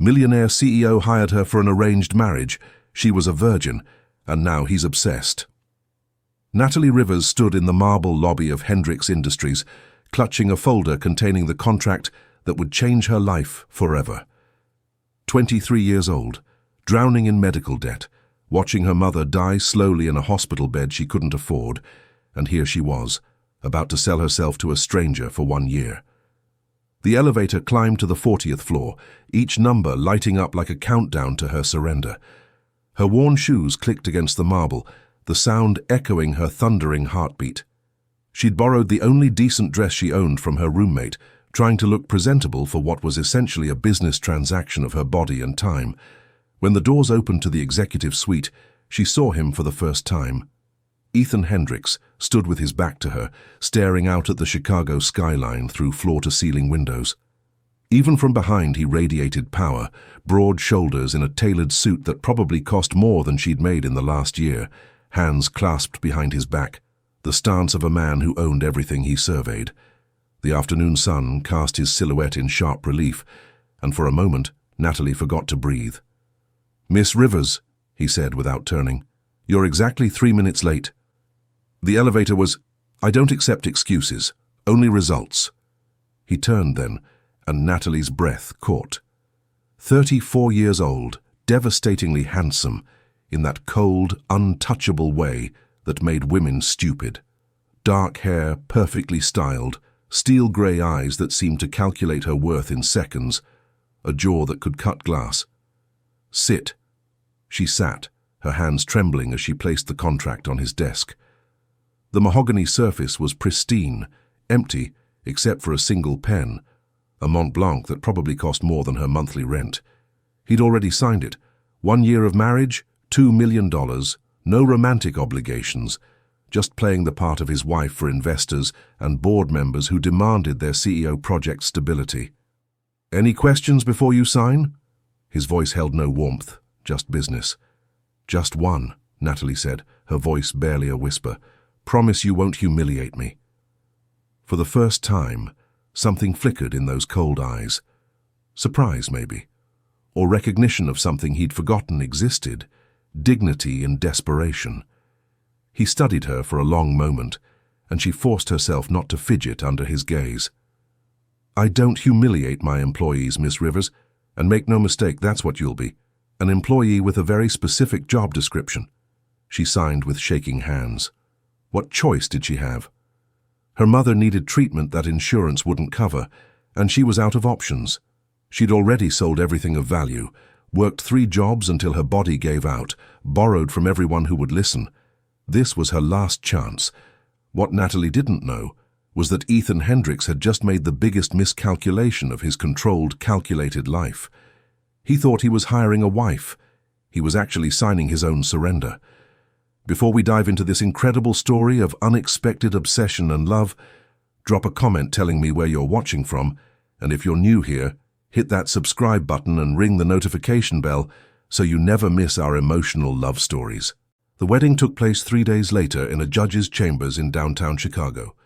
Millionaire CEO hired her for an arranged marriage. She was a virgin, and now he's obsessed. Natalie Rivers stood in the marble lobby of Hendricks Industries, clutching a folder containing the contract that would change her life forever. 23 years old, drowning in medical debt, watching her mother die slowly in a hospital bed she couldn't afford, and here she was, about to sell herself to a stranger for 1 year. The elevator climbed to the 40th floor, each number lighting up like a countdown to her surrender. Her worn shoes clicked against the marble, the sound echoing her thundering heartbeat. She'd borrowed the only decent dress she owned from her roommate, trying to look presentable for what was essentially a business transaction of her body and time. When the doors opened to the executive suite, she saw him for the first time. Ethan Hendricks stood with his back to her, staring out at the Chicago skyline through floor-to-ceiling windows. Even from behind he radiated power, broad shoulders in a tailored suit that probably cost more than she'd made in the last year, hands clasped behind his back, the stance of a man who owned everything he surveyed. The afternoon sun cast his silhouette in sharp relief, and for a moment Natalie forgot to breathe. "Miss Rivers," he said without turning, "you're exactly 3 minutes late." The elevator was, "I don't accept excuses, only results." He turned then, and Natalie's breath caught. 34 years old, devastatingly handsome, in that cold, untouchable way that made women stupid. Dark hair, perfectly styled, steel-grey eyes that seemed to calculate her worth in seconds, a jaw that could cut glass. "Sit." She sat, her hands trembling as she placed the contract on his desk. The mahogany surface was pristine, empty, except for a single pen, a Mont Blanc that probably cost more than her monthly rent. He'd already signed it. 1 year of marriage, $2 million, no romantic obligations, just playing the part of his wife for investors and board members who demanded their CEO project stability. "Any questions before you sign?" His voice held no warmth, just business. "Just one," Natalie said, her voice barely a whisper. "Promise you won't humiliate me." For the first time, something flickered in those cold eyes. Surprise, maybe. Or recognition of something he'd forgotten existed. Dignity in desperation. He studied her for a long moment, and she forced herself not to fidget under his gaze. "I don't humiliate my employees, Miss Rivers, and make no mistake, that's what you'll be. An employee with a very specific job description." She signed with shaking hands. What choice did she have? Her mother needed treatment that insurance wouldn't cover, and she was out of options. She'd already sold everything of value, worked 3 jobs until her body gave out, borrowed from everyone who would listen. This was her last chance. What Natalie didn't know was that Ethan Hendricks had just made the biggest miscalculation of his controlled, calculated life. He thought he was hiring a wife. He was actually signing his own surrender. Before we dive into this incredible story of unexpected obsession and love, drop a comment telling me where you're watching from, and if you're new here, hit that subscribe button and ring the notification bell so you never miss our emotional love stories. The wedding took place 3 days later in a judge's chambers in downtown Chicago.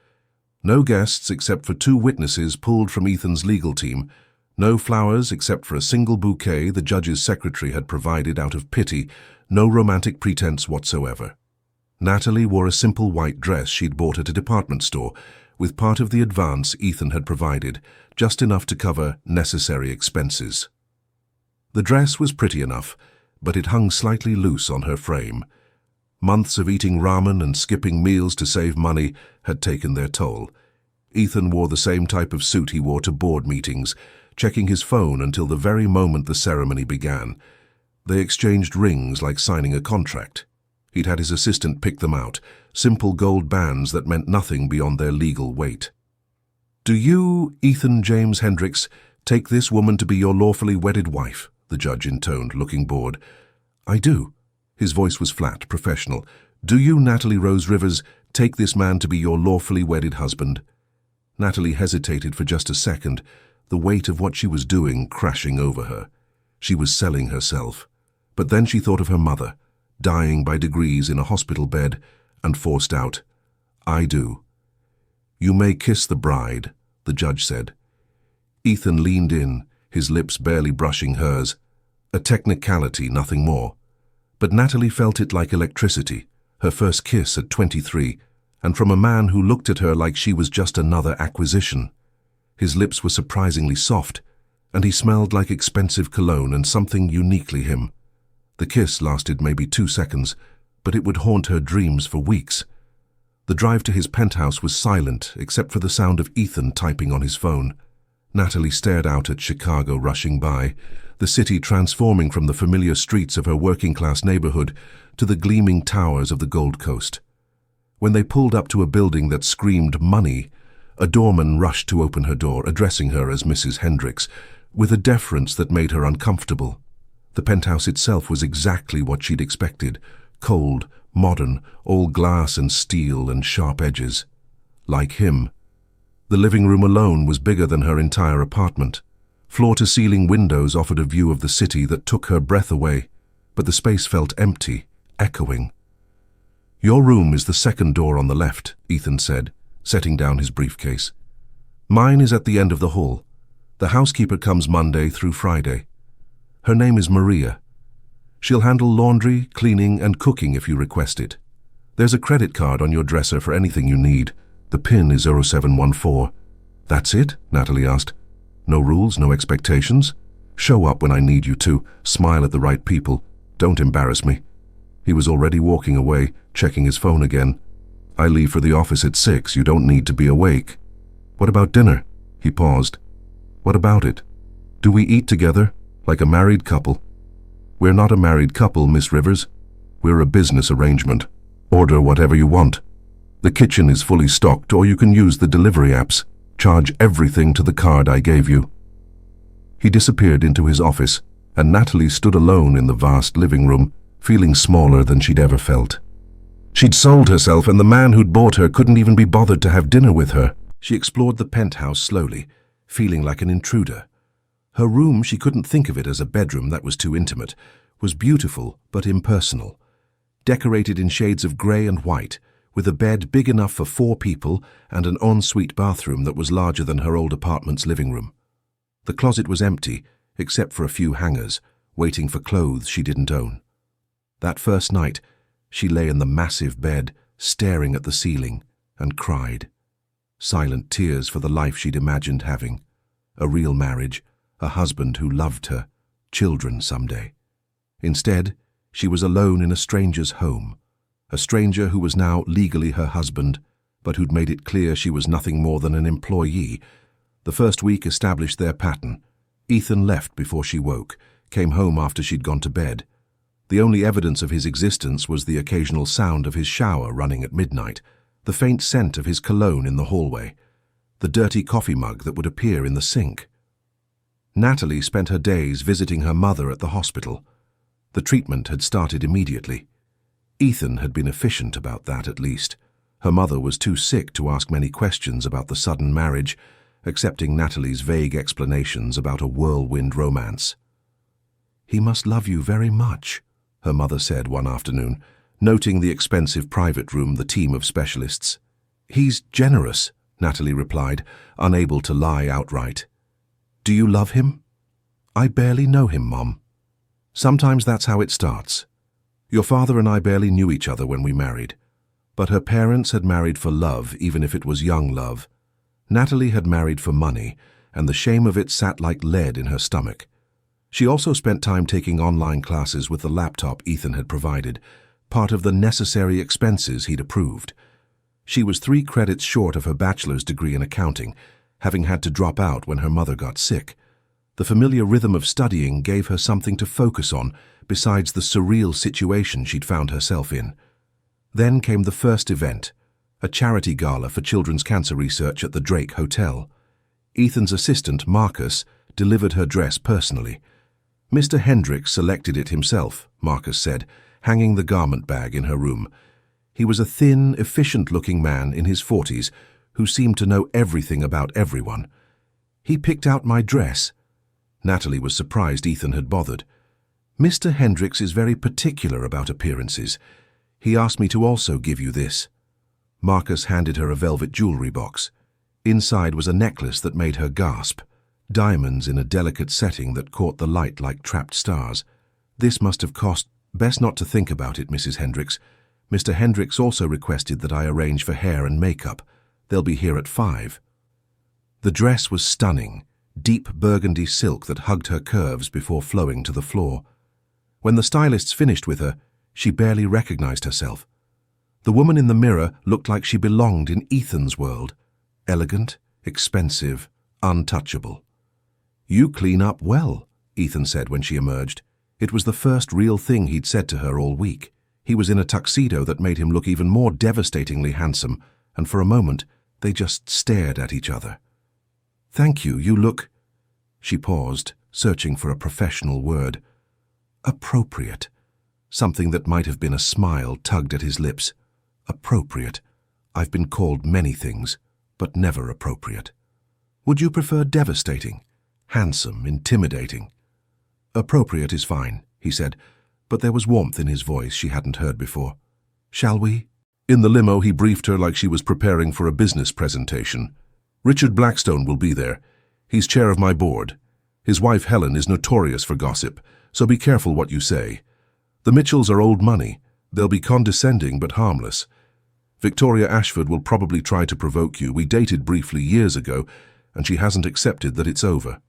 No guests except for 2 witnesses pulled from Ethan's legal team, no flowers except for a single bouquet the judge's secretary had provided out of pity, no romantic pretense whatsoever. Natalie wore a simple white dress she'd bought at a department store, with part of the advance Ethan had provided, just enough to cover necessary expenses. The dress was pretty enough, but it hung slightly loose on her frame. Months of eating ramen and skipping meals to save money had taken their toll. Ethan wore the same type of suit he wore to board meetings, checking his phone until the very moment the ceremony began. They exchanged rings like signing a contract. He'd had his assistant pick them out, simple gold bands that meant nothing beyond their legal weight. "Do you, Ethan James Hendricks, take this woman to be your lawfully wedded wife?" the judge intoned, looking bored. "I do." His voice was flat, professional. "Do you, Natalie Rose Rivers, take this man to be your lawfully wedded husband?" Natalie hesitated for just a second, the weight of what she was doing crashing over her. She was selling herself. But then she thought of her mother, dying by degrees in a hospital bed, and forced out, "I do." "You may kiss the bride," the judge said. Ethan leaned in, his lips barely brushing hers. A technicality, nothing more. But Natalie felt it like electricity, her first kiss at 23, and from a man who looked at her like she was just another acquisition. His lips were surprisingly soft, and he smelled like expensive cologne and something uniquely him. The kiss lasted maybe 2 seconds, but it would haunt her dreams for weeks. The drive to his penthouse was silent, except for the sound of Ethan typing on his phone. Natalie stared out at Chicago rushing by, the city transforming from the familiar streets of her working-class neighborhood to the gleaming towers of the Gold Coast. When they pulled up to a building that screamed money, a doorman rushed to open her door, addressing her as Mrs. Hendricks, with a deference that made her uncomfortable. The penthouse itself was exactly what she'd expected, cold, modern, all glass and steel and sharp edges. Like him. The living room alone was bigger than her entire apartment. Floor-to-ceiling windows offered a view of the city that took her breath away, but the space felt empty, echoing. "Your room is the second door on the left," Ethan said, setting down his briefcase. "Mine is at the end of the hall. The housekeeper comes Monday through Friday. Her name is Maria. She'll handle laundry, cleaning, and cooking if you request it. There's a credit card on your dresser for anything you need. The PIN is 0714. "That's it?" Natalie asked. "No rules, no expectations? Show up when I need you to, smile at the right people. Don't embarrass me." He was already walking away, checking his phone again. "I leave for the office at 6. You don't need to be awake." "What about dinner?" He paused. "What about it? Do we eat together, like a married couple?" "We're not a married couple, Miss Rivers. We're a business arrangement. Order whatever you want. The kitchen is fully stocked, or you can use the delivery apps. Charge everything to the card I gave you." He disappeared into his office, and Natalie stood alone in the vast living room, feeling smaller than she'd ever felt. She'd sold herself, and the man who'd bought her couldn't even be bothered to have dinner with her. She explored the penthouse slowly, feeling like an intruder. Her room, she couldn't think of it as a bedroom, that was too intimate, was beautiful but impersonal. Decorated in shades of grey and white, with a bed big enough for 4 people and an ensuite bathroom that was larger than her old apartment's living room. The closet was empty, except for a few hangers, waiting for clothes she didn't own. That first night, she lay in the massive bed, staring at the ceiling, and cried. Silent tears for the life she'd imagined having. A real marriage, a husband who loved her, children someday. Instead, she was alone in a stranger's home. A stranger who was now legally her husband, but who'd made it clear she was nothing more than an employee. The first week established their pattern. Ethan left before she woke, came home after she'd gone to bed. The only evidence of his existence was the occasional sound of his shower running at midnight, the faint scent of his cologne in the hallway, the dirty coffee mug that would appear in the sink. Natalie spent her days visiting her mother at the hospital. The treatment had started immediately. Ethan had been efficient about that, at least. Her mother was too sick to ask many questions about the sudden marriage, accepting Natalie's vague explanations about a whirlwind romance. "He must love you very much," her mother said one afternoon, noting the expensive private room, the team of specialists. "He's generous," Natalie replied, unable to lie outright. "Do you love him?" "I barely know him, Mom." "Sometimes that's how it starts. Your father and I barely knew each other when we married. But her parents had married for love, even if it was young love. Natalie had married for money, and the shame of it sat like lead in her stomach. She also spent time taking online classes with the laptop Ethan had provided, part of the necessary expenses he'd approved. She was 3 credits short of her bachelor's degree in accounting, having had to drop out when her mother got sick. The familiar rhythm of studying gave her something to focus on, besides the surreal situation she'd found herself in. Then came the first event, a charity gala for children's cancer research at the Drake Hotel. Ethan's assistant, Marcus, delivered her dress personally. "Mr. Hendricks selected it himself," Marcus said, hanging the garment bag in her room. He was a thin, efficient-looking man in his 40s who seemed to know everything about everyone. "He picked out my dress." Natalie was surprised Ethan had bothered. "Mr. Hendricks is very particular about appearances. He asked me to also give you this." Marcus handed her a velvet jewelry box. Inside was a necklace that made her gasp. diamonds in a delicate setting that caught the light like trapped stars. This must have cost— Best not to think about it, Mrs. Hendricks. Mr. Hendricks also requested that I arrange for hair and makeup. They'll be here at 5. The dress was stunning, deep burgundy silk that hugged her curves before flowing to the floor. When the stylists finished with her, she barely recognized herself. The woman in the mirror looked like she belonged in Ethan's world. Elegant, expensive, untouchable. "You clean up well," Ethan said when she emerged. It was the first real thing he'd said to her all week. He was in a tuxedo that made him look even more devastatingly handsome, and for a moment they just stared at each other. "Thank you, you look—" She paused, searching for a professional word. Appropriate. Something that might have been a smile tugged at his lips. Appropriate. I've been called many things, but never appropriate. Would you prefer devastating? Handsome, intimidating? Appropriate is fine, he said, but there was warmth in his voice she hadn't heard before. "Shall we?" In the limo, he briefed her like she was preparing for a business presentation. "Richard Blackstone will be there. He's chair of my board. His wife Helen is notorious for gossip, so be careful what you say. The Mitchells are old money. They'll be condescending but harmless. Victoria Ashford will probably try to provoke you. We dated briefly years ago, and she hasn't accepted that it's over."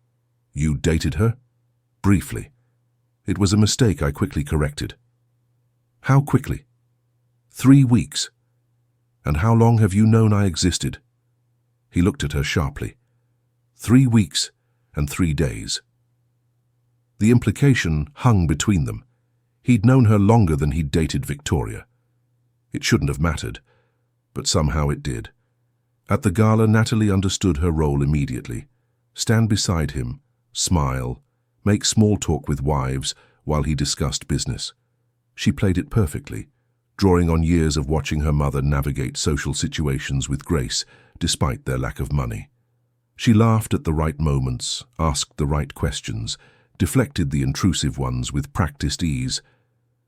"You dated her?" "Briefly. It was a mistake I quickly corrected." "How quickly?" 3 weeks. "And how long have you known I existed?" He looked at her sharply. 3 weeks and 3 days. The implication hung between them. He'd known her longer than he'd dated Victoria. It shouldn't have mattered, but somehow it did. At the gala, Natalie understood her role immediately. Stand beside him, smile, make small talk with wives while he discussed business. She played it perfectly, drawing on years of watching her mother navigate social situations with grace, despite their lack of money. She laughed at the right moments, asked the right questions, deflected the intrusive ones with practiced ease.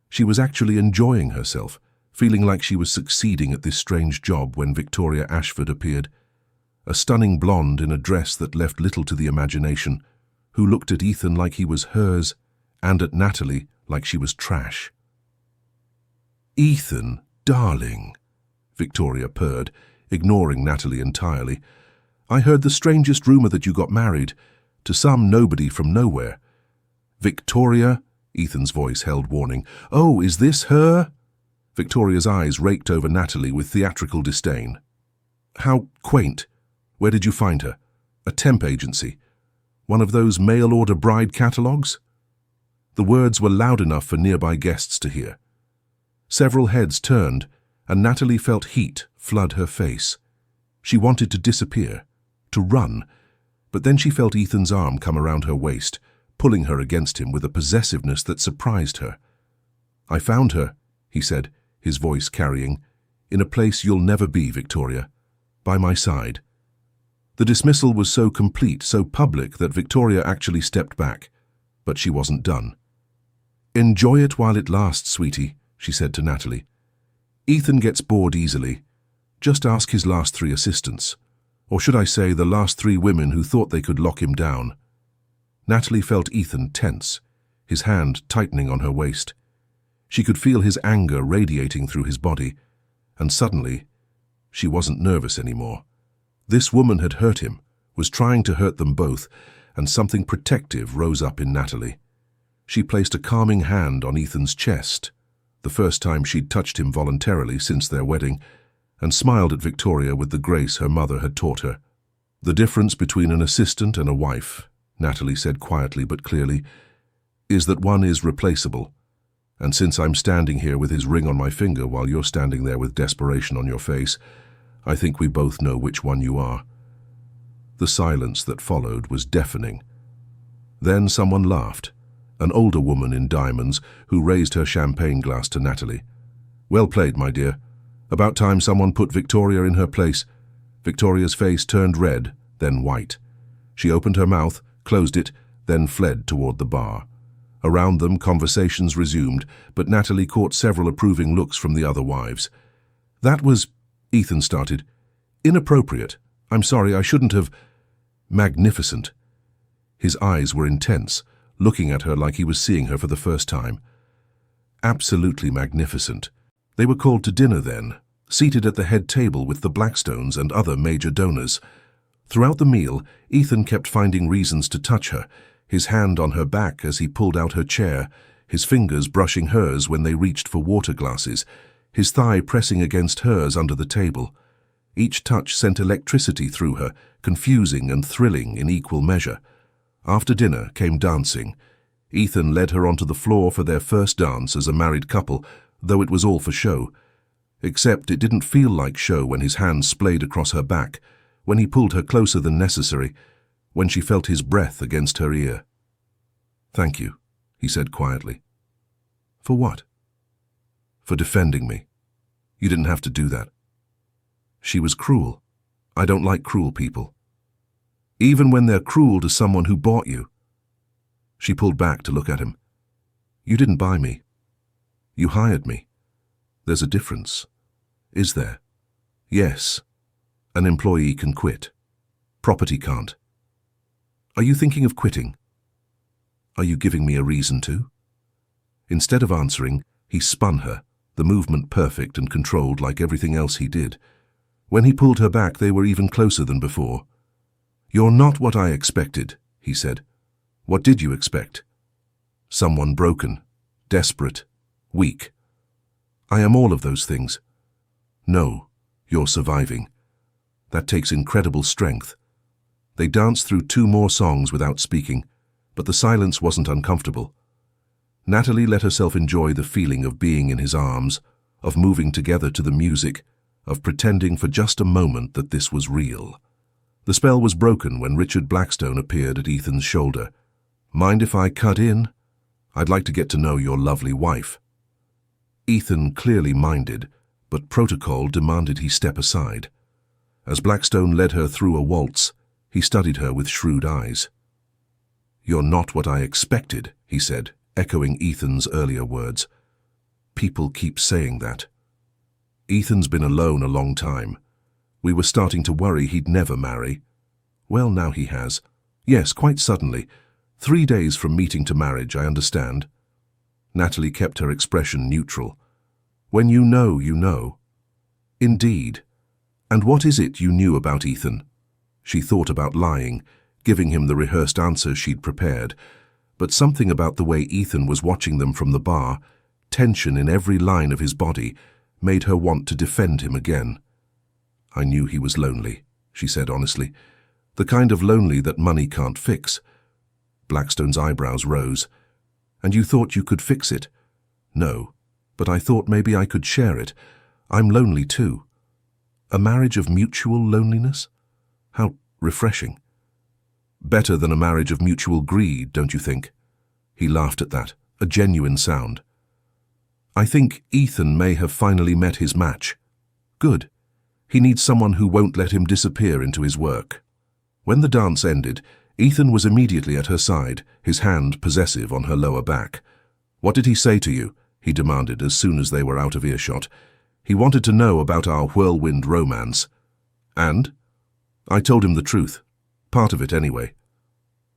She was actually enjoying herself, feeling like she was succeeding at this strange job when Victoria Ashford appeared. A stunning blonde in a dress that left little to the imagination, who looked at Ethan like he was hers, and at Natalie like she was trash. "Ethan, darling," Victoria purred, ignoring Natalie entirely. "I heard the strangest rumor that you got married, to some nobody from nowhere." "Victoria?" Ethan's voice held warning. "Oh, is this her?" Victoria's eyes raked over Natalie with theatrical disdain. "How quaint. Where did you find her? A temp agency? One of those mail-order bride catalogues?" The words were loud enough for nearby guests to hear. Several heads turned, and Natalie felt heat flood her face. She wanted to disappear, to run, but then she felt Ethan's arm come around her waist, pulling her against him with a possessiveness that surprised her. "I found her," he said, his voice carrying, "in a place you'll never be, Victoria. By my side." The dismissal was so complete, so public, that Victoria actually stepped back, but she wasn't done. "Enjoy it while it lasts, sweetie," she said to Natalie. "Ethan gets bored easily. Just ask his last 3 assistants. Or should I say, the last 3 women who thought they could lock him down." Natalie felt Ethan tense, his hand tightening on her waist. She could feel his anger radiating through his body, and suddenly, she wasn't nervous anymore. This woman had hurt him, was trying to hurt them both, and something protective rose up in Natalie. She placed a calming hand on Ethan's chest, the first time she'd touched him voluntarily since their wedding, and smiled at Victoria with the grace her mother had taught her. "The difference between an assistant and a wife," Natalie said quietly but clearly, "is that one is replaceable. And since I'm standing here with his ring on my finger while you're standing there with desperation on your face, I think we both know which one you are." The silence that followed was deafening. Then someone laughed, an older woman in diamonds who raised her champagne glass to Natalie. "Well played, my dear. About time someone put Victoria in her place." Victoria's face turned red, then white. She opened her mouth, closed it, then fled toward the bar. Around them, conversations resumed, but Natalie caught several approving looks from the other wives. "That was," Ethan started, "inappropriate. I'm sorry, I shouldn't have—" "Magnificent. His eyes were intense, looking at her like he was seeing her for the first time. Absolutely magnificent. They were called to dinner then, seated at the head table with the Blackstones and other major donors. Throughout the meal, Ethan kept finding reasons to touch her, his hand on her back as he pulled out her chair, his fingers brushing hers when they reached for water glasses, his thigh pressing against hers under the table. Each touch sent electricity through her, confusing and thrilling in equal measure. After dinner came dancing. Ethan led her onto the floor for their first dance as a married couple, though it was all for show. Except it didn't feel like show when his hands splayed across her back, when he pulled her closer than necessary, when she felt his breath against her ear. "Thank you," he said quietly. "For what?" "For defending me. You didn't have to do that." She was cruel. I don't like cruel people. Even when they're cruel to someone who bought you. She pulled back to look at him. "You didn't buy me. You hired me. There's a difference. Is there?" "Yes. An employee can quit. Property can't." "Are you thinking of quitting?" "Are you giving me a reason to?" Instead of answering, he spun her, the movement perfect and controlled like everything else he did. When he pulled her back, they were even closer than before. "You're not what I expected," he said. "What did you expect?" "Someone broken, desperate, weak." "I am all of those things." "No, you're surviving. That takes incredible strength." They danced through 2 more songs without speaking, but the silence wasn't uncomfortable. Natalie let herself enjoy the feeling of being in his arms, of moving together to the music, of pretending for just a moment that this was real. The spell was broken when Richard Blackstone appeared at Ethan's shoulder. "Mind if I cut in? I'd like to get to know your lovely wife." Ethan clearly minded, but protocol demanded he step aside. As Blackstone led her through a waltz, he studied her with shrewd eyes. "You're not what I expected," he said, echoing Ethan's earlier words. "People keep saying that." Ethan's been alone a long time. We were starting to worry he'd never marry. Well, now he has. Yes, quite suddenly. 3 days from meeting to marriage, I understand. Natalie kept her expression neutral. "When you know, you know." "Indeed. And what is it you knew about Ethan?" She thought about lying, giving him the rehearsed answer she'd prepared, but something about the way Ethan was watching them from the bar, tension in every line of his body, made her want to defend him again. "I knew he was lonely," she said honestly. "The kind of lonely that money can't fix." Blackstone's eyebrows rose. "And you thought you could fix it?" "No, but I thought maybe I could share it. I'm lonely too." "A marriage of mutual loneliness? How refreshing." "Better than a marriage of mutual greed, don't you think?" He laughed at that, a genuine sound. "I think Ethan may have finally met his match." "Good. He needs someone who won't let him disappear into his work." When the dance ended, Ethan was immediately at her side, his hand possessive on her lower back. "What did he say to you?" he demanded as soon as they were out of earshot. He wanted to know about our whirlwind romance. "And?" "I told him the truth. Part of it, anyway."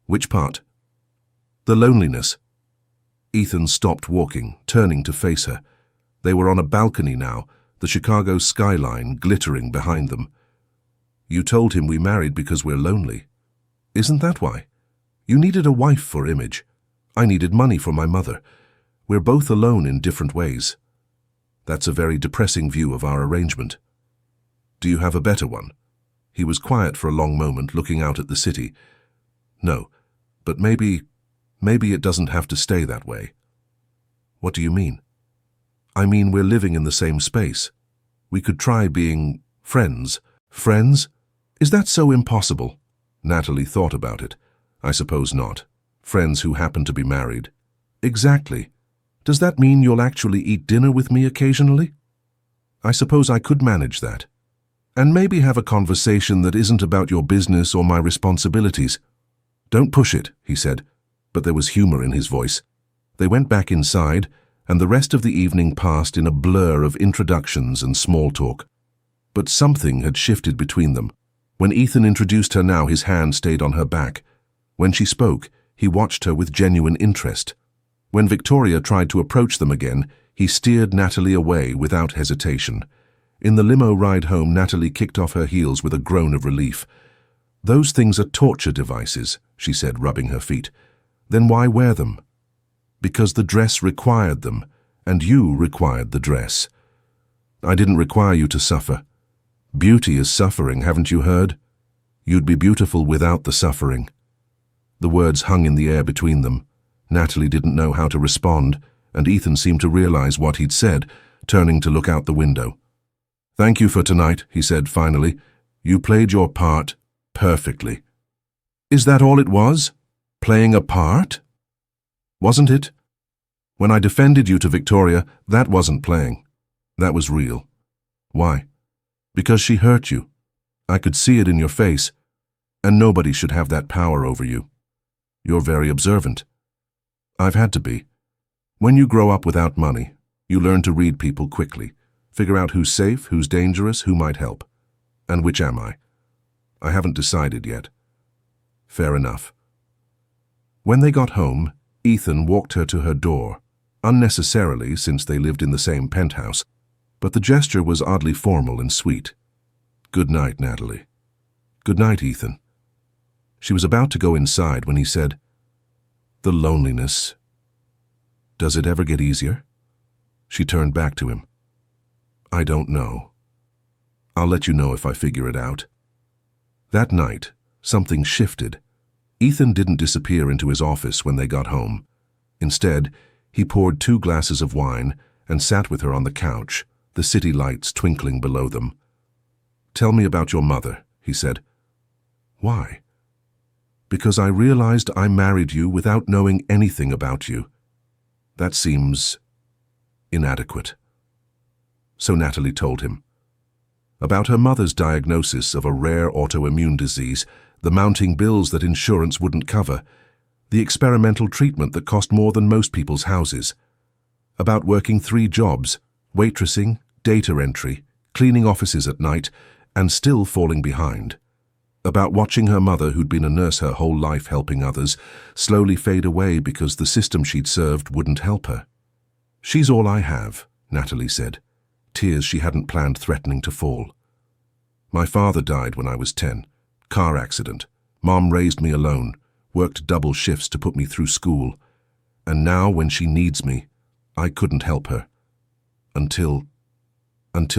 "Which part?" "The loneliness." Ethan stopped walking, turning to face her. They were on a balcony now, the Chicago skyline glittering behind them. "You told him we married because we're lonely. Isn't that why? You needed a wife for image. I needed money for my mother. We're both alone in different ways." "That's a very depressing view of our arrangement." "Do you have a better one?" He was quiet for a long moment, looking out at the city. "No, but maybe it doesn't have to stay that way." "What do you mean?" "I mean we're living in the same space. We could try being friends." "Friends? Is that so impossible?" Natalie thought about it. "I suppose not. Friends who happen to be married." "Exactly. Does that mean you'll actually eat dinner with me occasionally?" "I suppose I could manage that. And maybe have a conversation that isn't about your business or my responsibilities." "Don't push it," he said, but there was humor in his voice. They went back inside, and the rest of the evening passed in a blur of introductions and small talk. But something had shifted between them. When Ethan introduced her now, his hand stayed on her back. When she spoke, he watched her with genuine interest. When Victoria tried to approach them again, he steered Natalie away without hesitation. In the limo ride home, Natalie kicked off her heels with a groan of relief. "Those things are torture devices," she said, rubbing her feet. "Then why wear them?" "Because the dress required them, and you required the dress." "I didn't require you to suffer. Beauty is suffering, haven't you heard? You'd be beautiful without the suffering." The words hung in the air between them. Natalie didn't know how to respond, and Ethan seemed to realize what he'd said, turning to look out the window. "Thank you for tonight," he said finally. "You played your part perfectly." "Is that all it was? Playing a part?" "Wasn't it? When I defended you to Victoria, that wasn't playing. That was real." "Why?" "Because she hurt you. I could see it in your face, and nobody should have that power over you. You're very observant." "I've had to be. When you grow up without money, you learn to read people quickly, figure out who's safe, who's dangerous, who might help. And which am I? I haven't decided yet." "Fair enough." When they got home, Ethan walked her to her door, unnecessarily since they lived in the same penthouse, but the gesture was oddly formal and sweet. "Good night, Natalie." "Good night, Ethan." She was about to go inside when he said, "The loneliness. Does it ever get easier?" She turned back to him. "I don't know. I'll let you know if I figure it out." That night, something shifted. Ethan didn't disappear into his office when they got home. Instead, he poured 2 glasses of wine and sat with her on the couch, the city lights twinkling below them. "Tell me about your mother," he said. "Why?" "Because I realized I married you without knowing anything about you. That seems inadequate." So Natalie told him. About her mother's diagnosis of a rare autoimmune disease, the mounting bills that insurance wouldn't cover, the experimental treatment that cost more than most people's houses. About working 3 jobs, waitressing, data entry, cleaning offices at night, and still falling behind. About watching her mother, who'd been a nurse her whole life helping others, slowly fade away because the system she'd served wouldn't help her. "She's all I have," Natalie said, tears she hadn't planned threatening to fall. "My father died when I was 10. Car accident. Mom raised me alone, worked double shifts to put me through school. And now, when she needs me, I couldn't help her. Until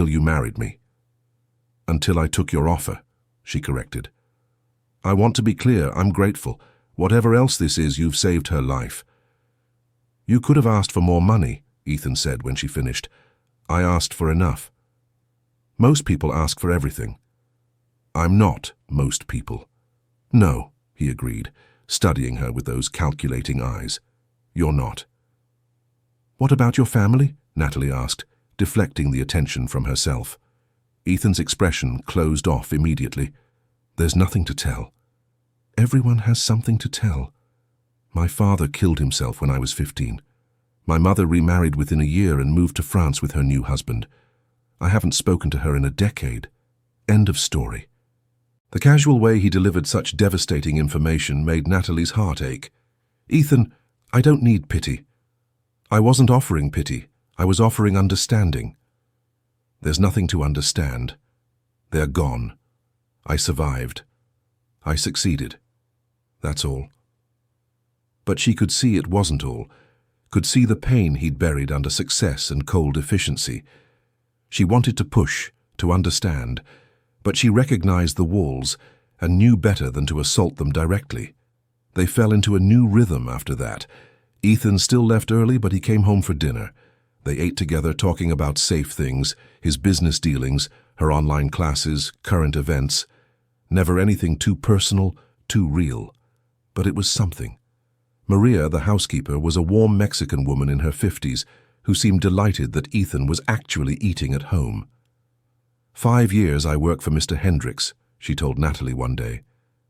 you married me. Until I took your offer," she corrected. "I want to be clear, I'm grateful. Whatever else this is, you've saved her life." "You could have asked for more money," Ethan said when she finished. "I asked for enough." "Most people ask for everything." "I'm not most people." "No," he agreed, studying her with those calculating eyes. "You're not." "What about your family?" Natalie asked, deflecting the attention from herself. Ethan's expression closed off immediately. "There's nothing to tell." "Everyone has something to tell. My father killed himself when I was 15. My mother remarried within a year and moved to France with her new husband. I haven't spoken to her in a decade. End of story." The casual way he delivered such devastating information made Natalie's heart ache. "Ethan, I don't need pity." "I wasn't offering pity. I was offering understanding." "There's nothing to understand. They're gone. I survived. I succeeded. That's all." But she could see it wasn't all, could see the pain he'd buried under success and cold efficiency. She wanted to push, to understand, but she recognized the walls and knew better than to assault them directly. They fell into a new rhythm after that. Ethan still left early, but he came home for dinner. They ate together, talking about safe things, his business dealings, her online classes, current events. Never anything too personal, too real. But it was something. Maria, the housekeeper, was a warm Mexican woman in her 50s who seemed delighted that Ethan was actually eating at home. 5 years I work for Mr. Hendricks, she told Natalie one day.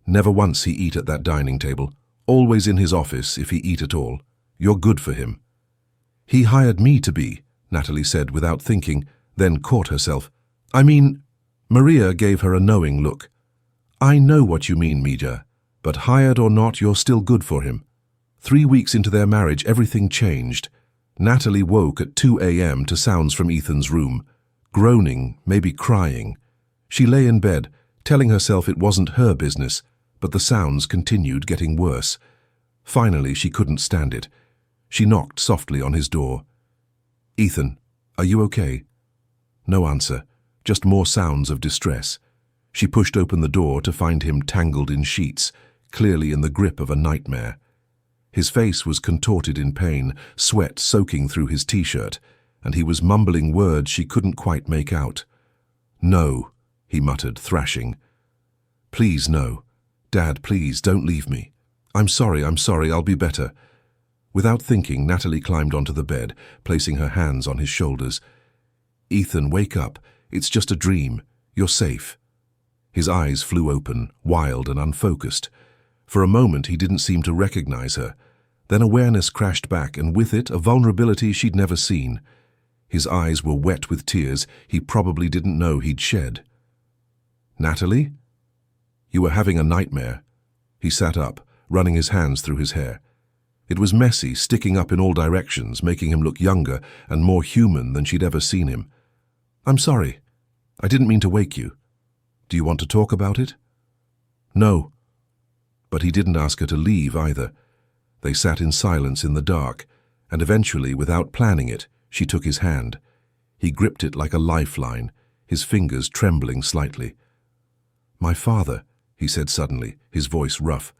Never once he eat at that dining table. Always in his office, if he eat at all. You're good for him. He hired me to be, Natalie said without thinking, then caught herself. I mean, Maria gave her a knowing look. I know what you mean, Mija. But hired or not, you're still good for him. 3 weeks into their marriage, everything changed. Natalie woke at 2 a.m. to sounds from Ethan's room. Groaning, maybe crying. She lay in bed, telling herself it wasn't her business, but the sounds continued getting worse. Finally, she couldn't stand it. She knocked softly on his door. "Ethan, are you okay?" No answer, just more sounds of distress. She pushed open the door to find him tangled in sheets, clearly in the grip of a nightmare. His face was contorted in pain, sweat soaking through his t-shirt, and he was mumbling words she couldn't quite make out. "No," he muttered, thrashing. "Please, no. Dad, please, don't leave me. I'm sorry, I'll be better." Without thinking, Natalie climbed onto the bed, placing her hands on his shoulders. "Ethan, wake up. It's just a dream. You're safe." His eyes flew open, wild and unfocused. For a moment, he didn't seem to recognize her. Then awareness crashed back, and with it, a vulnerability she'd never seen. His eyes were wet with tears he probably didn't know he'd shed. "Natalie? You were having a nightmare." He sat up, running his hands through his hair. It was messy, sticking up in all directions, making him look younger and more human than she'd ever seen him. "I'm sorry. I didn't mean to wake you. Do you want to talk about it?" "No." But he didn't ask her to leave either. They sat in silence in the dark, and eventually, without planning it, she took his hand. He gripped it like a lifeline, his fingers trembling slightly. "My father," he said suddenly, his voice rough.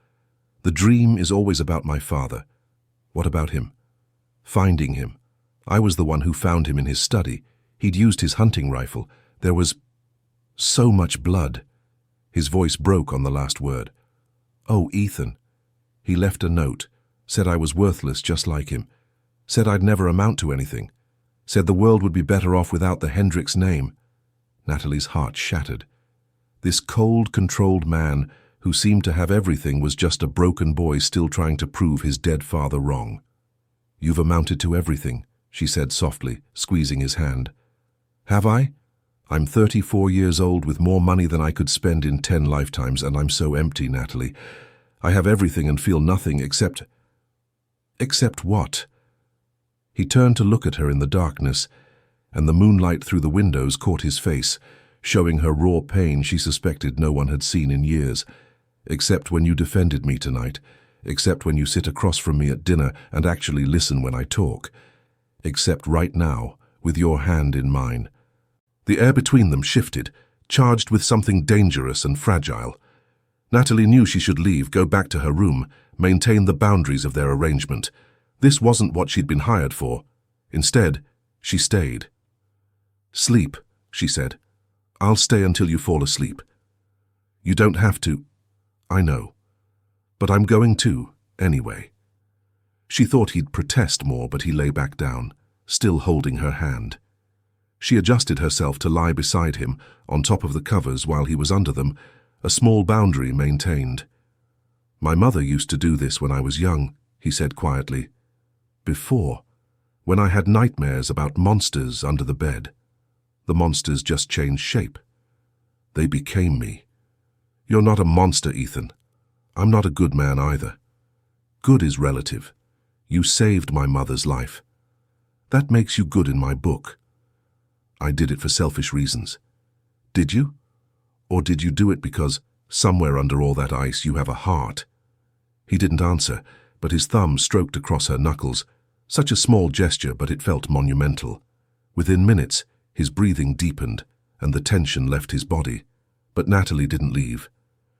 "The dream is always about my father. What about him?" "Finding him. I was the one who found him in his study. He'd used his hunting rifle. There was so much blood." His voice broke on the last word. "Oh, Ethan. He left a note, said I was worthless just like him, said I'd never amount to anything, said the world would be better off without the Hendricks name." Natalie's heart shattered. This cold, controlled man who seemed to have everything was just a broken boy still trying to prove his dead father wrong. "You've amounted to everything," she said softly, squeezing his hand. "Have I? I'm 34 years old with more money than I could spend in 10 lifetimes, and I'm so empty, Natalie. I have everything and feel nothing except..." "Except what?" He turned to look at her in the darkness, and the moonlight through the windows caught his face, showing her raw pain she suspected no one had seen in years. "Except when you defended me tonight. Except when you sit across from me at dinner and actually listen when I talk. Except right now, with your hand in mine." The air between them shifted, charged with something dangerous and fragile. Natalie knew she should leave, go back to her room, maintain the boundaries of their arrangement. This wasn't what she'd been hired for. Instead, she stayed. "Sleep," she said. "I'll stay until you fall asleep." "You don't have to." "I know. But I'm going to, anyway." She thought he'd protest more, but he lay back down, still holding her hand. She adjusted herself to lie beside him, on top of the covers while he was under them, a small boundary maintained. "My mother used to do this when I was young," he said quietly. "Before, when I had nightmares about monsters under the bed. The monsters just changed shape. They became me. You're not a monster, Ethan. I'm not a good man either. Good is relative. You saved my mother's life. That makes you good in my book. I did it for selfish reasons. Did you? Or did you do it because somewhere under all that ice you have a heart?" He didn't answer, but his thumb stroked across her knuckles. Such a small gesture, but it felt monumental. Within minutes, his breathing deepened, and the tension left his body. But Natalie didn't leave.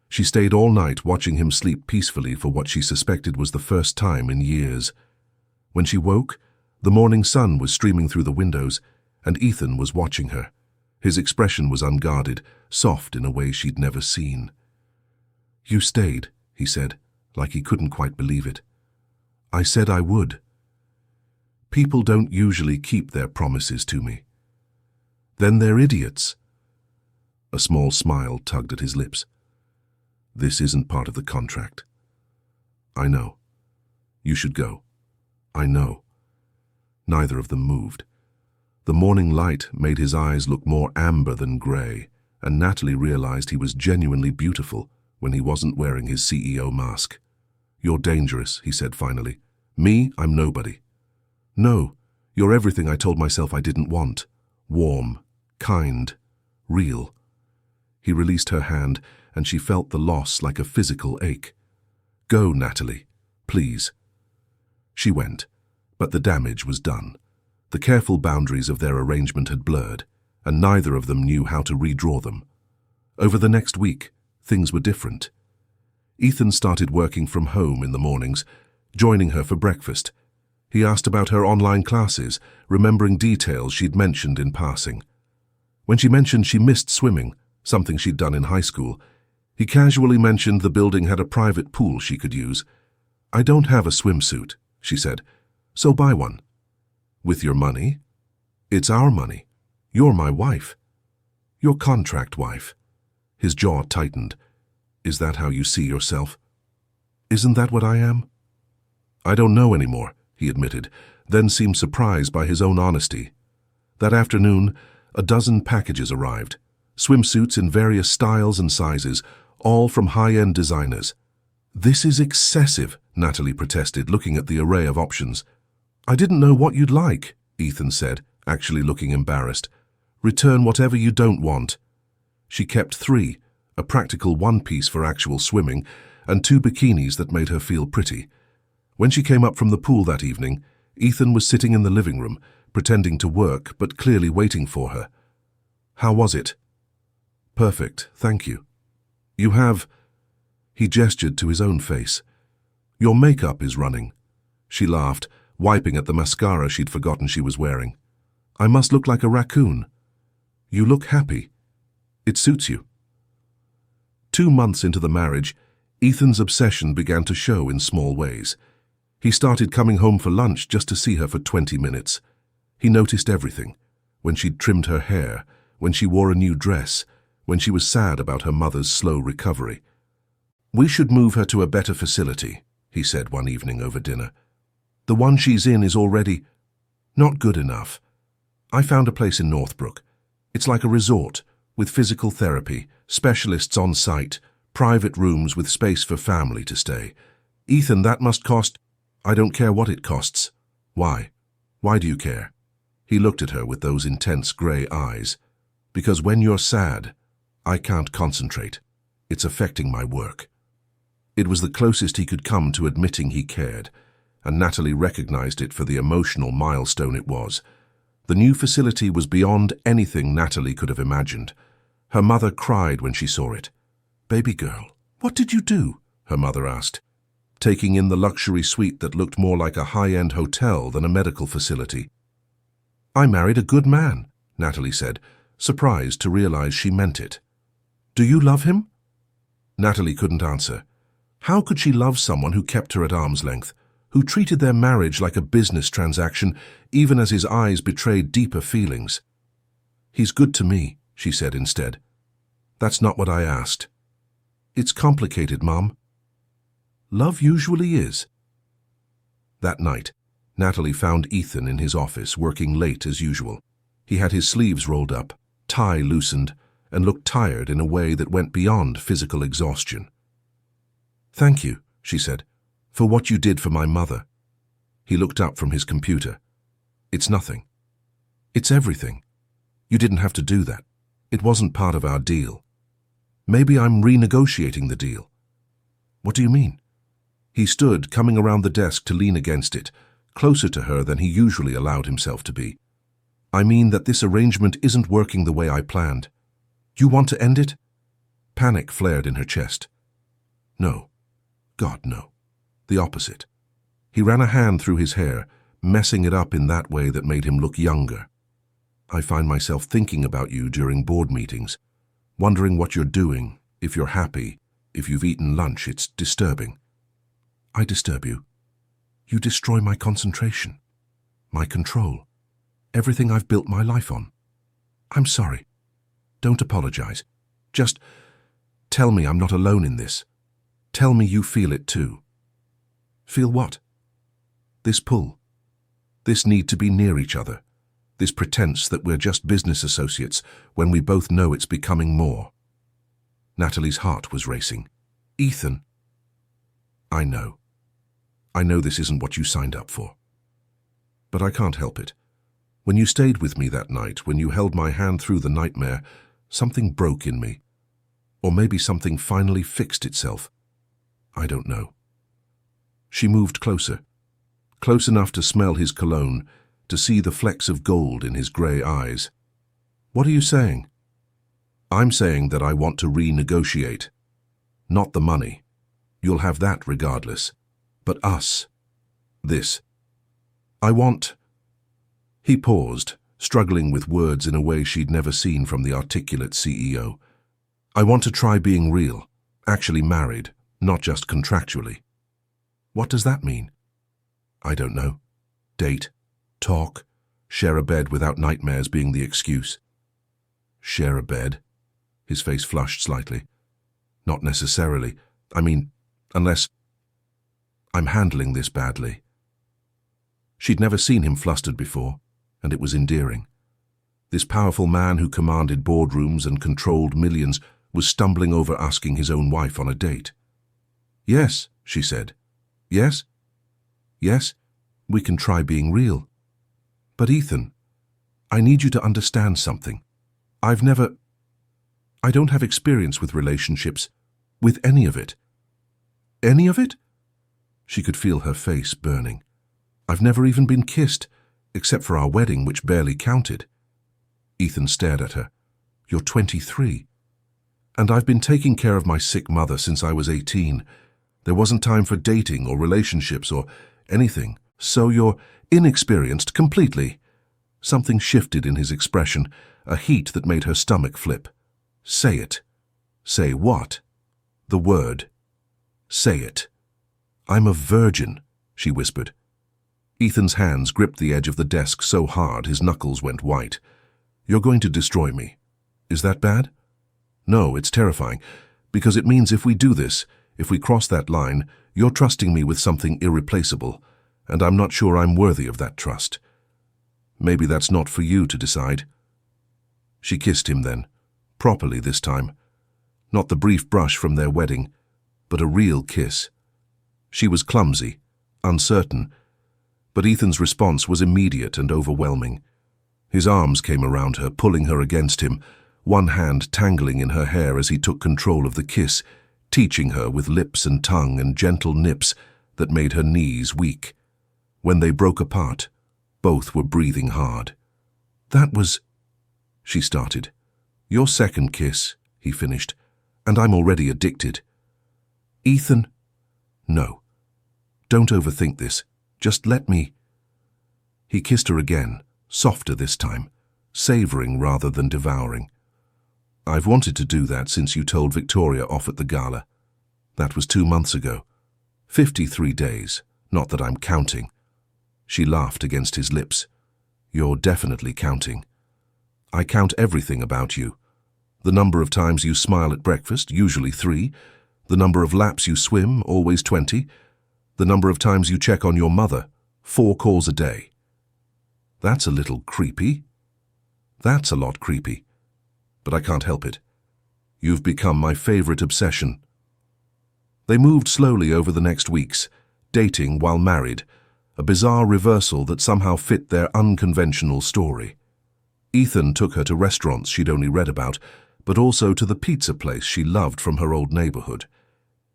She stayed all night watching him sleep peacefully for what she suspected was the first time in years. When she woke, the morning sun was streaming through the windows, and Ethan was watching her. His expression was unguarded, soft in a way she'd never seen. "You stayed," he said, like he couldn't quite believe it. "I said I would. People don't usually keep their promises to me. Then they're idiots." A small smile tugged at his lips. "This isn't part of the contract." "I know. You should go." "I know." Neither of them moved. The morning light made his eyes look more amber than gray, and Natalie realized he was genuinely beautiful, when he wasn't wearing his CEO mask. "You're dangerous," he said finally. "Me, I'm nobody." "No, you're everything I told myself I didn't want. Warm, kind, real." He released her hand, and she felt the loss like a physical ache. "Go, Natalie, please." She went, but the damage was done. The careful boundaries of their arrangement had blurred, and neither of them knew how to redraw them. Over the next week, things were different. Ethan started working from home in the mornings, joining her for breakfast. He asked about her online classes, remembering details she'd mentioned in passing. When she mentioned she missed swimming, something she'd done in high school, he casually mentioned the building had a private pool she could use. "I don't have a swimsuit," she said, "so buy one." "With your money?" "It's our money. You're my wife." "Your contract wife." His jaw tightened. "Is that how you see yourself?" "Isn't that what I am?" "I don't know anymore," he admitted, then seemed surprised by his own honesty. That afternoon, a dozen packages arrived, swimsuits in various styles and sizes, all from high-end designers. "This is excessive," Natalie protested, looking at the array of options. "I didn't know what you'd like," Ethan said, actually looking embarrassed. "Return whatever you don't want." She kept 3, a practical one-piece for actual swimming, and 2 bikinis that made her feel pretty. When she came up from the pool that evening, Ethan was sitting in the living room, pretending to work but clearly waiting for her. "How was it?" "Perfect, thank you." "You have—" He gestured to his own face. "Your makeup is running." She laughed, wiping at the mascara she'd forgotten she was wearing. "I must look like a raccoon." "You look happy. It suits you." 2 months into the marriage, Ethan's obsession began to show in small ways. He started coming home for lunch just to see her for 20 minutes. He noticed everything: when she'd trimmed her hair, when she wore a new dress, when she was sad about her mother's slow recovery. "We should move her to a better facility," he said one evening over dinner. "The one she's in is already not good enough. I found a place in Northbrook. It's like a resort, with physical therapy, specialists on site, private rooms with space for family to stay. Ethan, that must cost—" "I don't care what it costs." "Why? Why do you care?" He looked at her with those intense grey eyes. "Because when you're sad, I can't concentrate. It's affecting my work." It was the closest he could come to admitting he cared, and Natalie recognized it for the emotional milestone it was. The new facility was beyond anything Natalie could have imagined. Her mother cried when she saw it. "Baby girl, what did you do?" her mother asked, taking in the luxury suite that looked more like a high-end hotel than a medical facility. "I married a good man," Natalie said, surprised to realize she meant it. "Do you love him?" Natalie couldn't answer. How could she love someone who kept her at arm's length, who treated their marriage like a business transaction, even as his eyes betrayed deeper feelings? "He's good to me," she said instead. "That's not what I asked." "It's complicated, Mom." "Love usually is." That night, Natalie found Ethan in his office, working late as usual. He had his sleeves rolled up, tie loosened, and looked tired in a way that went beyond physical exhaustion. "Thank you," she said, "for what you did for my mother." He looked up from his computer. "It's nothing. It's everything. You didn't have to do that. It wasn't part of our deal. Maybe I'm renegotiating the deal." "What do you mean?" He stood, coming around the desk to lean against it, closer to her than he usually allowed himself to be. "I mean that this arrangement isn't working the way I planned. You want to end it?" Panic flared in her chest. "No. God, no. The opposite." He ran a hand through his hair, messing it up in that way that made him look younger. "I find myself thinking about you during board meetings, wondering what you're doing, if you're happy, if you've eaten lunch. It's disturbing." "I disturb you. You destroy my concentration, my control, everything I've built my life on. I'm sorry. Don't apologize. Just tell me I'm not alone in this. Tell me you feel it too." "Feel what?" "This pull. This need to be near each other. This pretense that we're just business associates when we both know it's becoming more." Natalie's heart was racing. Ethan. I know. I know this isn't what you signed up for. But I can't help it. When you stayed with me that night, when you held my hand through the nightmare, something broke in me. Or maybe something finally fixed itself. I don't know. She moved closer, close enough to smell his cologne, to see the flecks of gold in his grey eyes. What are you saying? I'm saying that I want to renegotiate. Not the money. You'll have that regardless. But us. This. I want... He paused, struggling with words in a way she'd never seen from the articulate CEO. I want to try being real, actually married, not just contractually. What does that mean? I don't know. Date, talk, share a bed without nightmares being the excuse. Share a bed? His face flushed slightly. Not necessarily. I mean, unless... I'm handling this badly. She'd never seen him flustered before, and it was endearing. This powerful man who commanded boardrooms and controlled millions was stumbling over asking his own wife on a date. Yes, she said. Yes? Yes, we can try being real. But Ethan, I need you to understand something. I don't have experience with relationships, with any of it. Any of it? She could feel her face burning. I've never even been kissed, except for our wedding, which barely counted. Ethan stared at her. You're 23. And I've been taking care of my sick mother since I was 18. There wasn't time for dating or relationships or anything. So you're inexperienced completely. Something shifted in his expression, a heat that made her stomach flip. Say it. Say what? The word. Say it. I'm a virgin, she whispered. Ethan's hands gripped the edge of the desk so hard his knuckles went white. You're going to destroy me. Is that bad? No, it's terrifying, because it means if we do this, if we cross that line, you're trusting me with something irreplaceable, and I'm not sure I'm worthy of that trust. Maybe that's not for you to decide. She kissed him then, properly this time. Not the brief brush from their wedding, but a real kiss. She was clumsy, uncertain, but Ethan's response was immediate and overwhelming. His arms came around her, pulling her against him, one hand tangling in her hair as he took control of the kiss, teaching her with lips and tongue and gentle nips that made her knees weak. When they broke apart, both were breathing hard. That was... She started. Your second kiss, he finished, and I'm already addicted. Ethan... No. Don't overthink this. Just let me... He kissed her again, softer this time, savoring rather than devouring. I've wanted to do that since you told Victoria off at the gala. That was 2 months ago. 53 days, not that I'm counting. She laughed against his lips. You're definitely counting. I count everything about you. The number of times you smile at breakfast, usually 3. The number of laps you swim, always 20. The number of times you check on your mother, 4 calls a day. That's a little creepy. That's a lot creepy. But I can't help it. You've become my favorite obsession. They moved slowly over the next weeks, dating while married, a bizarre reversal that somehow fit their unconventional story. Ethan took her to restaurants she'd only read about, but also to the pizza place she loved from her old neighborhood.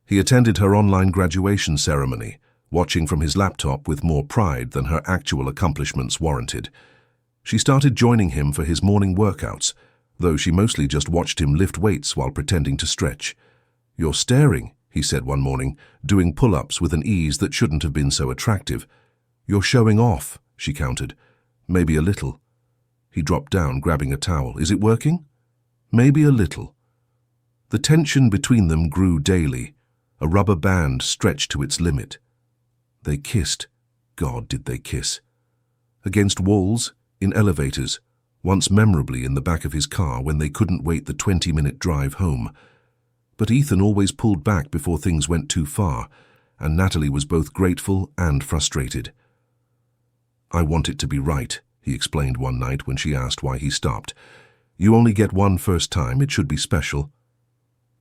He attended her online graduation ceremony, watching from his laptop with more pride than her actual accomplishments warranted. She started joining him for his morning workouts, though she mostly just watched him lift weights while pretending to stretch. You're staring, he said one morning, doing pull-ups with an ease that shouldn't have been so attractive. You're showing off, she countered. Maybe a little. He dropped down, grabbing a towel. Is it working? Maybe a little. The tension between them grew daily, a rubber band stretched to its limit. They kissed. God, did they kiss. Against walls, in elevators, once memorably in the back of his car when they couldn't wait the 20-minute drive home. But Ethan always pulled back before things went too far, and Natalie was both grateful and frustrated. I want it to be right, he explained one night when she asked why he stopped. You only get one first time, it should be special.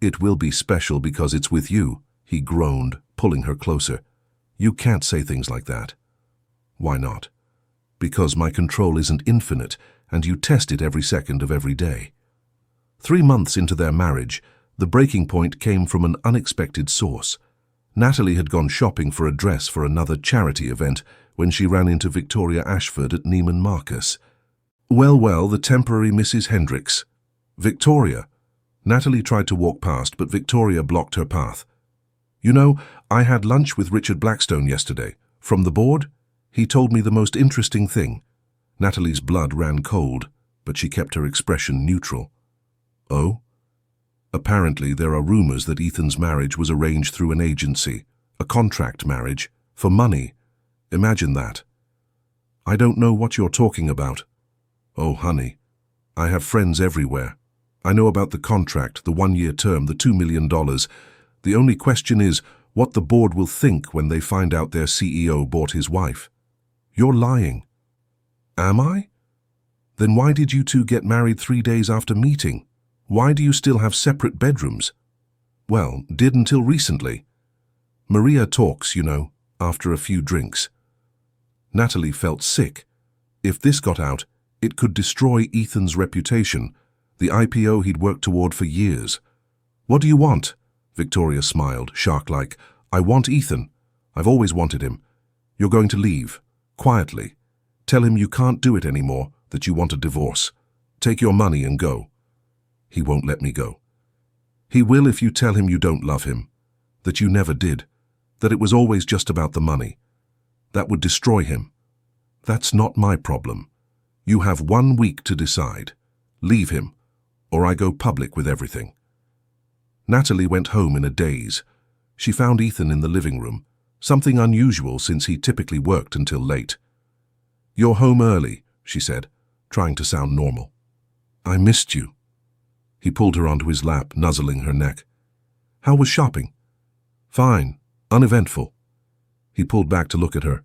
It will be special because it's with you, he groaned, pulling her closer. You can't say things like that. Why not? Because my control isn't infinite, and you test it every second of every day. 3 months into their marriage, the breaking point came from an unexpected source. Natalie had gone shopping for a dress for another charity event when she ran into Victoria Ashford at Neiman Marcus. Well, the temporary Mrs. Hendricks. Victoria. Natalie tried to walk past, but Victoria blocked her path. You know, I had lunch with Richard Blackstone yesterday. From the board, he told me the most interesting thing. Natalie's blood ran cold, but she kept her expression neutral. Oh? Apparently, there are rumors that Ethan's marriage was arranged through an agency, a contract marriage, for money. Imagine that. I don't know what you're talking about. Oh, honey, I have friends everywhere. I know about the contract, the 1-year term, the $2 million. The only question is what the board will think when they find out their CEO bought his wife. You're lying. Am I? Then why did you two get married 3 days after meeting? Why do you still have separate bedrooms? Well, did until recently. Maria talks, you know, after a few drinks. Natalie felt sick. If this got out, it could destroy Ethan's reputation, the IPO he'd worked toward for years. What do you want? Victoria smiled, shark-like. I want Ethan. I've always wanted him. You're going to leave. Quietly. Tell him you can't do it anymore, that you want a divorce. Take your money and go. He won't let me go. He will if you tell him you don't love him, that you never did, that it was always just about the money. That would destroy him. That's not my problem. You have 1 week to decide. Leave him, or I go public with everything. Natalie went home in a daze. She found Ethan in the living room, something unusual since he typically worked until late. You're home early, she said, trying to sound normal. I missed you. He pulled her onto his lap, nuzzling her neck. How was shopping? Fine, uneventful. He pulled back to look at her.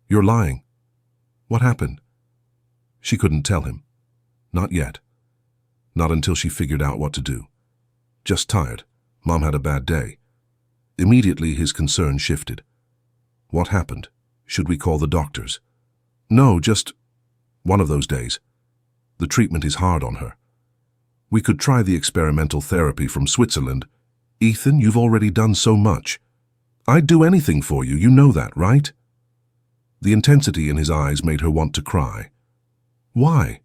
You're lying. What happened? She couldn't tell him. Not yet. Not until she figured out what to do. Just tired. Mom had a bad day. Immediately his concern shifted. What happened? Should we call the doctors? No, just one of those days. The treatment is hard on her. We could try the experimental therapy from Switzerland. Ethan, you've already done so much. I'd do anything for you, you know that, right? The intensity in his eyes made her want to cry. Why?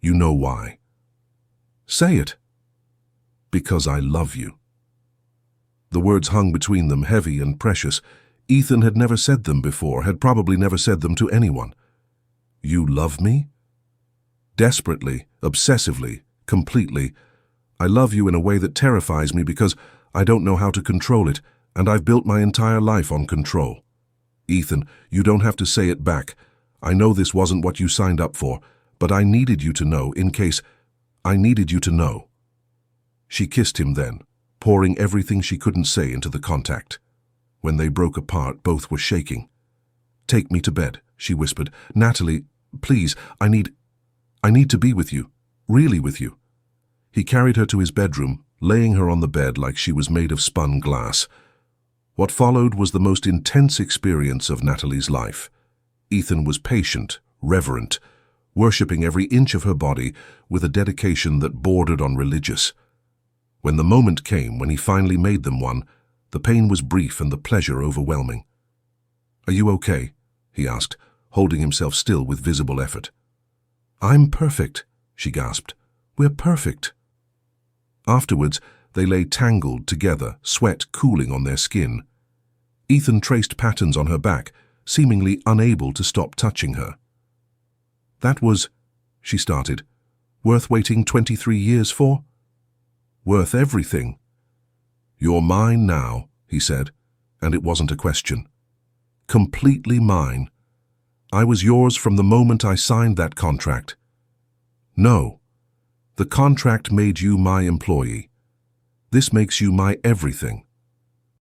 You know why. Say it. Because I love you. The words hung between them, heavy and precious. Ethan had never said them before, had probably never said them to anyone. You love me? Desperately, obsessively, completely. I love you in a way that terrifies me because I don't know how to control it, and I've built my entire life on control. Ethan, you don't have to say it back. I know this wasn't what you signed up for, but I needed you to know in case I needed you to know. She kissed him then, pouring everything she couldn't say into the contact. When they broke apart, both were shaking. Take me to bed, she whispered. Natalie, please, I need to be with you, really with you. He carried her to his bedroom, laying her on the bed like she was made of spun glass. What followed was the most intense experience of Natalie's life. Ethan was patient, reverent, worshipping every inch of her body with a dedication that bordered on religious. When the moment came when he finally made them one, the pain was brief and the pleasure overwhelming. Are you okay? He asked, holding himself still with visible effort. I'm perfect, she gasped. We're perfect. Afterwards, they lay tangled together, sweat cooling on their skin. Ethan traced patterns on her back, seemingly unable to stop touching her. That was, she started, worth waiting 23 years for? Worth everything. You're mine now, he said, and it wasn't a question. Completely mine. I was yours from the moment I signed that contract. No. The contract made you my employee. This makes you my everything.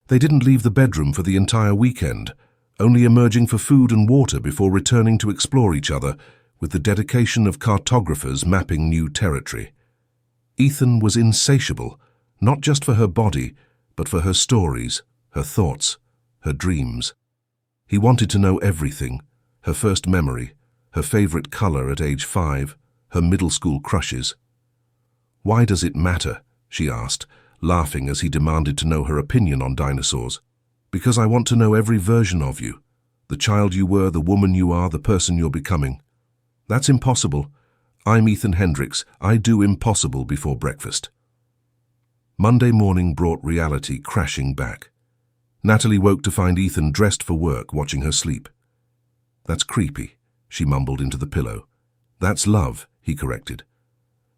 They didn't leave the bedroom for the entire weekend, only emerging for food and water before returning to explore each other with the dedication of cartographers mapping new territory. Ethan was insatiable, Not just for her body, but for her stories, her thoughts, her dreams. He wanted to know everything: her first memory, her favorite color at age 5, her middle school crushes. "Why does it matter?" she asked, laughing as he demanded to know her opinion on dinosaurs. "Because I want to know every version of you. The child you were, the woman you are, the person you're becoming." "That's impossible. I'm Ethan Hendricks. I do impossible before breakfast." Monday morning brought reality crashing back. Natalie woke to find Ethan dressed for work, watching her sleep. "That's creepy," she mumbled into the pillow. "That's love," he corrected.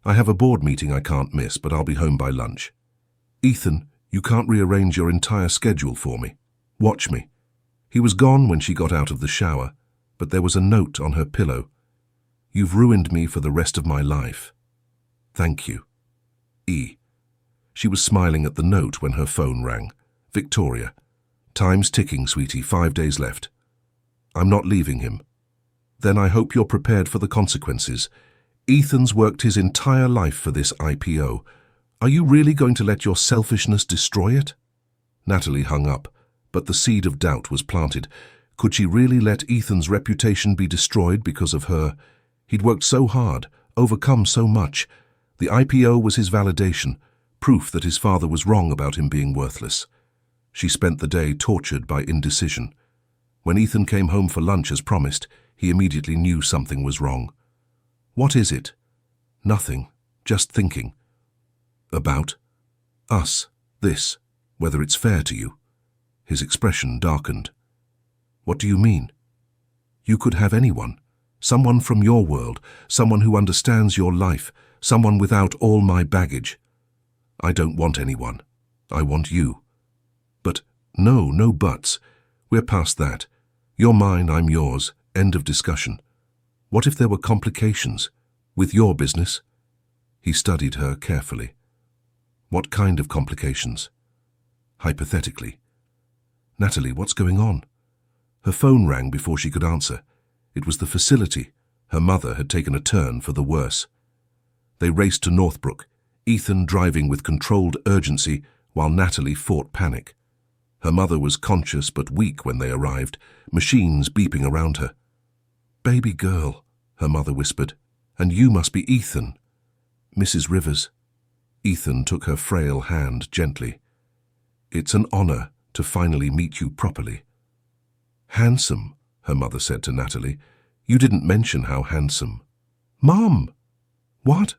"I have a board meeting I can't miss, but I'll be home by lunch." "Ethan, you can't rearrange your entire schedule for me. Watch me." He was gone when she got out of the shower, but there was a note on her pillow. "You've ruined me for the rest of my life. Thank you. E." She was smiling at the note when her phone rang. "Victoria. Time's ticking, sweetie, 5 days left. I'm not leaving him." "Then I hope you're prepared for the consequences. Ethan's worked his entire life for this IPO. Are you really going to let your selfishness destroy it?" Natalie hung up, but the seed of doubt was planted. Could she really let Ethan's reputation be destroyed because of her? He'd worked so hard, overcome so much. The IPO was his validation, proof that his father was wrong about him being worthless. She spent the day tortured by indecision. When Ethan came home for lunch as promised, he immediately knew something was wrong. "What is it?" "Nothing, just thinking." "About?" "Us, this, whether it's fair to you." His expression darkened. "What do you mean?" "You could have anyone. Someone from your world, someone who understands your life, someone without all my baggage." "I don't want anyone. I want you." "But, no buts. We're past that. You're mine, I'm yours. End of discussion. What if there were complications? With your business?" He studied her carefully. "What kind of complications?" "Hypothetically." "Natalie, what's going on?" Her phone rang before she could answer. It was the facility. Her mother had taken a turn for the worse. They raced to Northbrook, Ethan driving with controlled urgency while Natalie fought panic. Her mother was conscious but weak when they arrived, machines beeping around her. "Baby girl," her mother whispered, "and you must be Ethan." "Mrs. Rivers." Ethan took her frail hand gently. "It's an honor to finally meet you properly." "Handsome," her mother said to Natalie. "You didn't mention how handsome." "Mom!" "What?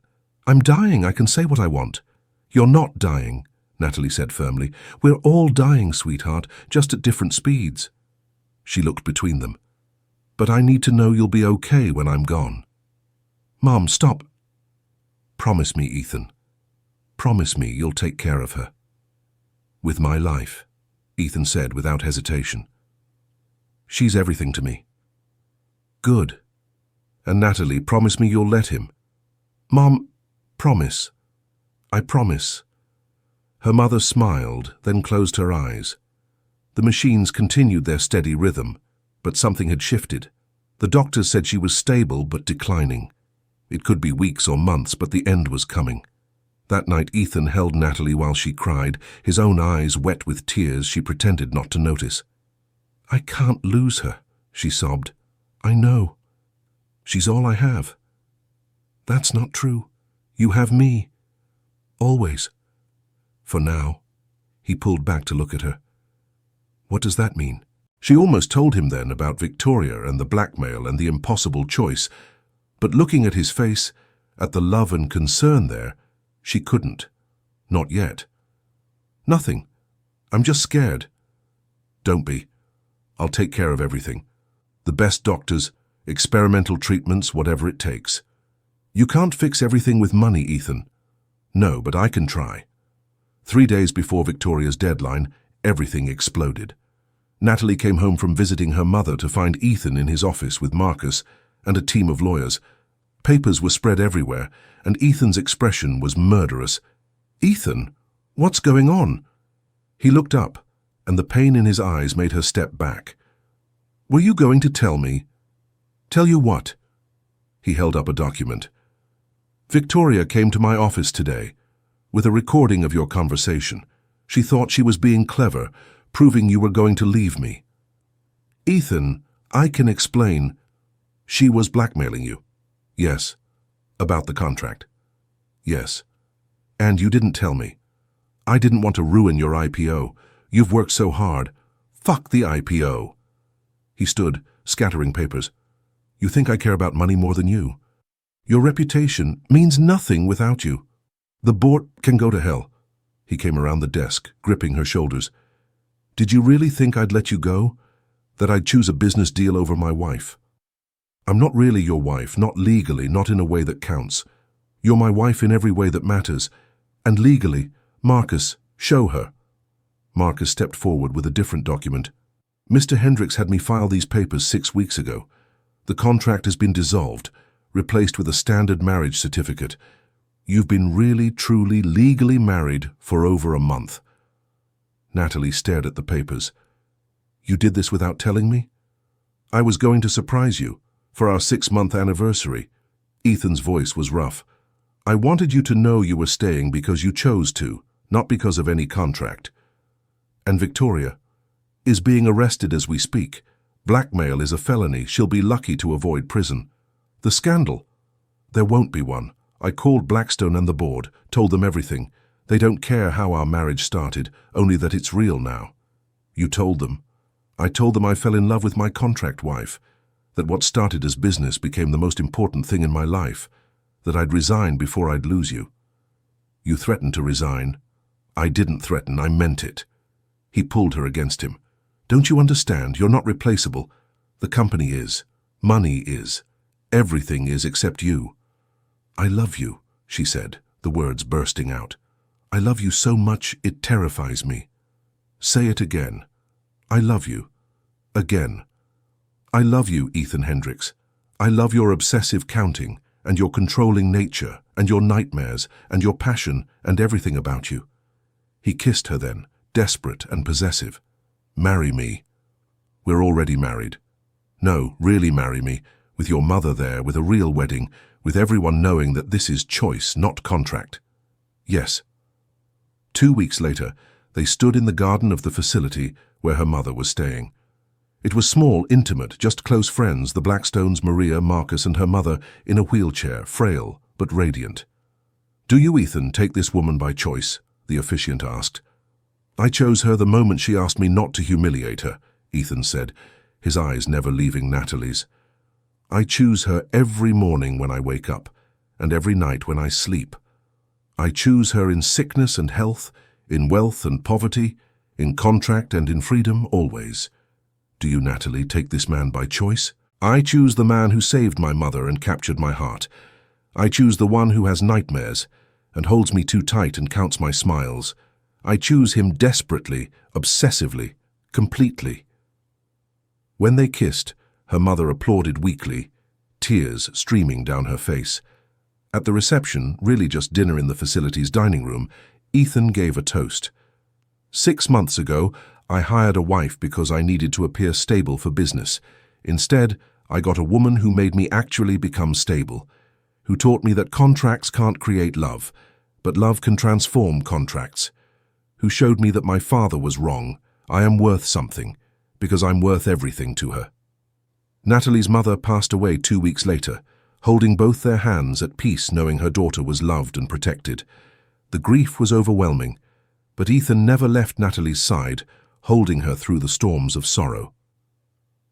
I'm dying. I can say what I want." "You're not dying," Natalie said firmly. "We're all dying, sweetheart, just at different speeds." She looked between them. "But I need to know you'll be okay when I'm gone." "Mom, stop." "Promise me, Ethan. Promise me you'll take care of her." "With my life," Ethan said without hesitation. "She's everything to me." "Good. And Natalie, promise me you'll let him." "Mom, promise." "I promise." Her mother smiled, then closed her eyes. The machines continued their steady rhythm, but something had shifted. The doctors said she was stable but declining. It could be weeks or months, but the end was coming. That night Ethan held Natalie while she cried, his own eyes wet with tears she pretended not to notice. "I can't lose her," she sobbed. "I know. She's all I have." "That's not true. You have me. Always. For now." He pulled back to look at her. "What does that mean?" She almost told him then about Victoria and the blackmail and the impossible choice, but looking at his face, at the love and concern there, she couldn't. Not yet. "Nothing. I'm just scared." "Don't be. I'll take care of everything. The best doctors, experimental treatments, whatever it takes. You can't fix everything with money, Ethan." "No, but I can try." 3 days before Victoria's deadline, everything exploded. Natalie came home from visiting her mother to find Ethan in his office with Marcus and a team of lawyers. Papers were spread everywhere, and Ethan's expression was murderous. "Ethan, what's going on?" He looked up, and the pain in his eyes made her step back. "Were you going to tell me?" "Tell you what?" He held up a document. "Victoria came to my office today. with a recording of your conversation. She thought she was being clever, proving you were going to leave me. Ethan, I can explain. She was blackmailing you. Yes. About the contract. Yes. And you didn't tell me. I didn't want to ruin your IPO. You've worked so hard. Fuck the IPO. He stood, scattering papers. You think I care about money more than you? Your reputation means nothing without you. The board can go to hell. He came around the desk, gripping her shoulders. Did you really think I'd let you go? That I'd choose a business deal over my wife? I'm not really your wife, not legally, not in a way that counts. You're my wife in every way that matters. And legally, Marcus, show her. Marcus stepped forward with a different document. Mr. Hendricks had me file these papers 6 weeks ago. The contract has been dissolved, replaced with a standard marriage certificate. You've been really, truly, legally married for over a month. Natalie stared at the papers. You did this without telling me? I was going to surprise you, for our 6-month anniversary. Ethan's voice was rough. I wanted you to know you were staying because you chose to, not because of any contract. And Victoria is being arrested as we speak. Blackmail is a felony. She'll be lucky to avoid prison. The scandal? There won't be one. I called Blackstone and the board, told them everything. They don't care how our marriage started, only that it's real now. You told them. I told them I fell in love with my contract wife, that what started as business became the most important thing in my life, that I'd resign before I'd lose you. You threatened to resign. I didn't threaten, I meant it. He pulled her against him. Don't you understand? You're not replaceable. The company is. Money is. Everything is except you. I love you, she said, the words bursting out. I love you so much it terrifies me. Say it again. I love you. Again. I love you, Ethan Hendricks. I love your obsessive counting, and your controlling nature, and your nightmares, and your passion, and everything about you. He kissed her then, desperate and possessive. Marry me. We're already married. No, really marry me, with your mother there, with a real wedding, with everyone knowing that this is choice, not contract. Yes. 2 weeks later, they stood in the garden of the facility where her mother was staying. It was small, intimate, just close friends, the Blackstones, Maria, Marcus, and her mother, in a wheelchair, frail but radiant. Do you, Ethan, take this woman by choice? The officiant asked. I chose her the moment she asked me not to humiliate her, Ethan said, his eyes never leaving Natalie's. I choose her every morning when I wake up, and every night when I sleep. I choose her in sickness and health, in wealth and poverty, in contract and in freedom, always. Do you, Natalie, take this man by choice? I choose the man who saved my mother and captured my heart. I choose the one who has nightmares and holds me too tight and counts my smiles. I choose him desperately, obsessively, completely. When they kissed, her mother applauded weakly, tears streaming down her face. At the reception, really just dinner in the facility's dining room, Ethan gave a toast. 6 months ago, I hired a wife because I needed to appear stable for business. Instead, I got a woman who made me actually become stable, who taught me that contracts can't create love, but love can transform contracts, who showed me that my father was wrong. I am worth something, because I'm worth everything to her. Natalie's mother passed away 2 weeks later, holding both their hands at peace knowing her daughter was loved and protected. The grief was overwhelming, but Ethan never left Natalie's side, holding her through the storms of sorrow.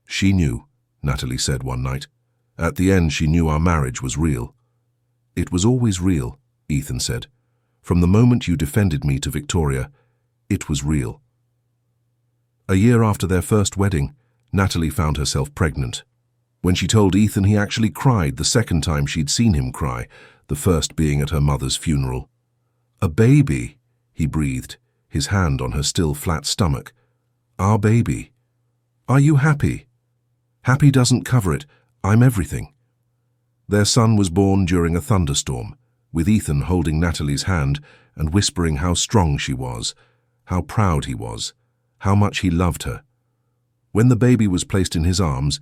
She knew, Natalie said one night. At the end, she knew our marriage was real. It was always real, Ethan said. From the moment you defended me to Victoria, it was real. A year after their first wedding, Natalie found herself pregnant. When she told Ethan, he actually cried the second time she'd seen him cry, the first being at her mother's funeral. A baby, he breathed, his hand on her still flat stomach. Our baby. Are you happy? Happy doesn't cover it. I'm everything. Their son was born during a thunderstorm, with Ethan holding Natalie's hand and whispering how strong she was, how proud he was, how much he loved her. When the baby was placed in his arms,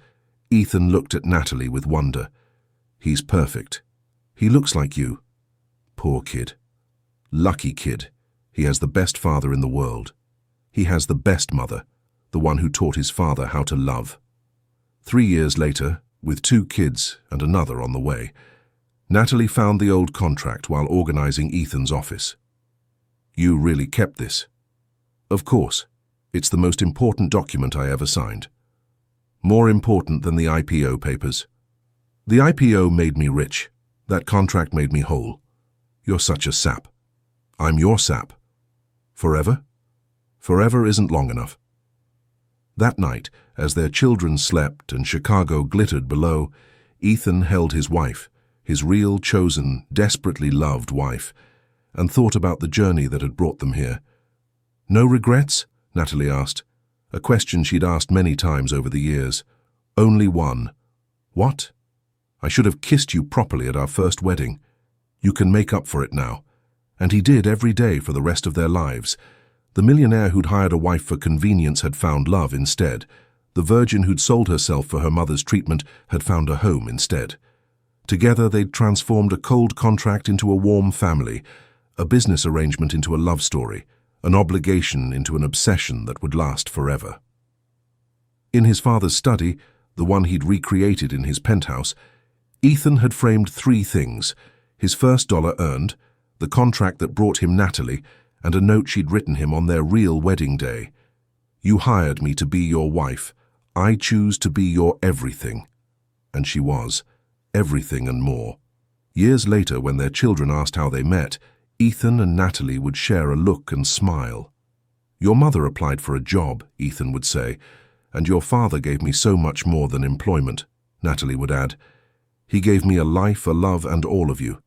Ethan looked at Natalie with wonder. He's perfect. He looks like you. Poor kid. Lucky kid. He has the best father in the world. He has the best mother, the one who taught his father how to love. 3 years later, with 2 kids and another on the way, Natalie found the old contract while organizing Ethan's office. "You really kept this?" "Of course. It's the most important document I ever signed. More important than the IPO papers. The IPO made me rich. That contract made me whole. You're such a sap. I'm your sap. Forever? Forever isn't long enough." That night, as their children slept and Chicago glittered below, Ethan held his wife, his real, chosen, desperately loved wife, and thought about the journey that had brought them here. "No regrets?" Natalie asked, a question she'd asked many times over the years. "Only one." "What?" "I should have kissed you properly at our first wedding. You can make up for it now." And he did every day for the rest of their lives. The millionaire who'd hired a wife for convenience had found love instead. The virgin who'd sold herself for her mother's treatment had found a home instead. Together they'd transformed a cold contract into a warm family, a business arrangement into a love story, an obligation into an obsession that would last forever. In his father's study, the one he'd recreated in his penthouse, Ethan had framed 3 things: his first dollar earned, the contract that brought him Natalie, and a note she'd written him on their real wedding day. "You hired me to be your wife. I choose to be your everything." And she was. Everything and more. Years later, when their children asked how they met, Ethan and Natalie would share a look and smile. "Your mother applied for a job," Ethan would say, "and your father gave me so much more than employment," Natalie would add. "He gave me a life, a love, and all of you."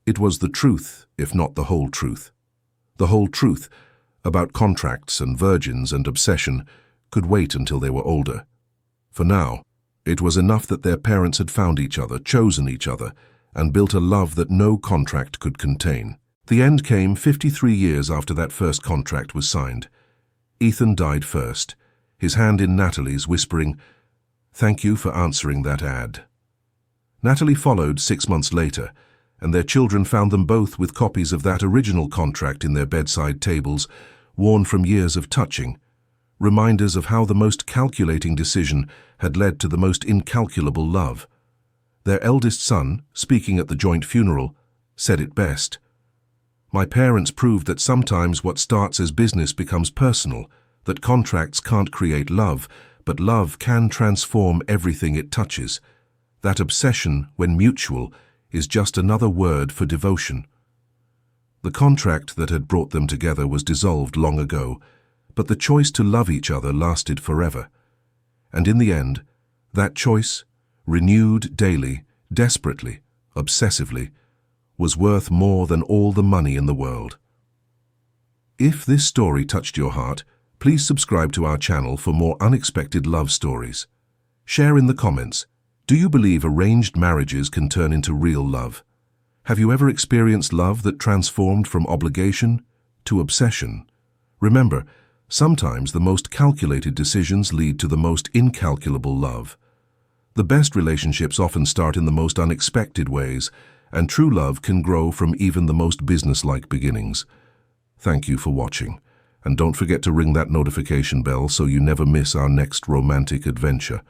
It was the truth, if not the whole truth. The whole truth, about contracts and virgins and obsession, could wait until they were older. For now, it was enough that their parents had found each other, chosen each other, and built a love that no contract could contain. The end came 53 years after that first contract was signed. Ethan died first, his hand in Natalie's, whispering, "Thank you for answering that ad." Natalie followed 6 months later, and their children found them both with copies of that original contract in their bedside tables, worn from years of touching, reminders of how the most calculating decision had led to the most incalculable love. Their eldest son, speaking at the joint funeral, said it best. "My parents proved that sometimes what starts as business becomes personal, that contracts can't create love, but love can transform everything it touches. That obsession, when mutual, is just another word for devotion." The contract that had brought them together was dissolved long ago, but the choice to love each other lasted forever. And in the end, that choice, renewed daily, desperately, obsessively, was worth more than all the money in the world. If this story touched your heart, please subscribe to our channel for more unexpected love stories. Share in the comments. Do you believe arranged marriages can turn into real love? Have you ever experienced love that transformed from obligation to obsession? Remember, sometimes the most calculated decisions lead to the most incalculable love. The best relationships often start in the most unexpected ways, and true love can grow from even the most businesslike beginnings. Thank you for watching, and don't forget to ring that notification bell so you never miss our next romantic adventure.